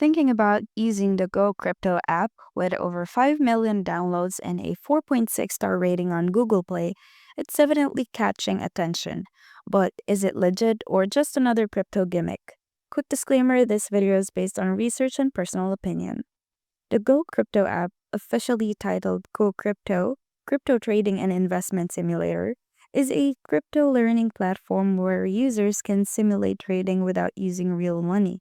Thinking about using the Gocrypto app with over 5 million downloads and a 4.6-star rating on Google Play, it's evidently catching attention. But is it legit or just another crypto gimmick? Quick disclaimer, this video is based on research and personal opinion. The Gocrypto app, officially titled Gocrypto, Crypto Trading and Investment Simulator, is a crypto learning platform where users can simulate trading without using real money.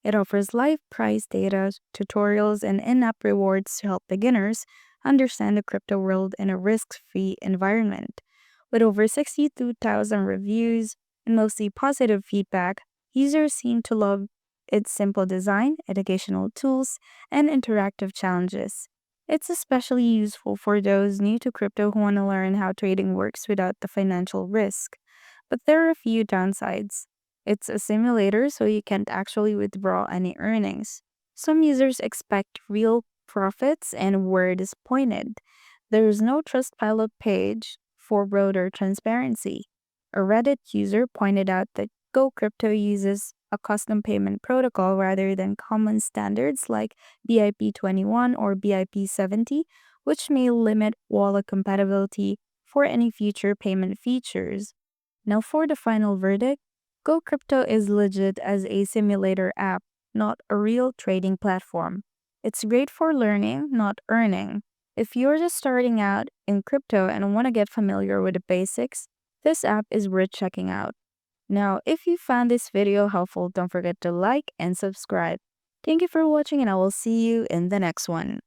It offers live price data, tutorials, and in-app rewards to help beginners understand the crypto world in a risk-free environment. With over 62,000 reviews and mostly positive feedback, users seem to love its simple design, educational tools, and interactive challenges. It's especially useful for those new to crypto who want to learn how trading works without the financial risk. But there are a few downsides. It's a simulator, so you can't actually withdraw any earnings. Some users expect real profits and were disappointed. There is no Trustpilot page for broader transparency. A Reddit user pointed out that GoCrypto uses a custom payment protocol rather than common standards like BIP21 or BIP70, which may limit wallet compatibility for any future payment features. Now, for the final verdict, GoCrypto is legit as a simulator app, not a real trading platform. It's great for learning, not earning. If you're just starting out in crypto and want to get familiar with the basics, this app is worth checking out. Now, if you found this video helpful, don't forget to like and subscribe. Thank you for watching, and I will see you in the next one.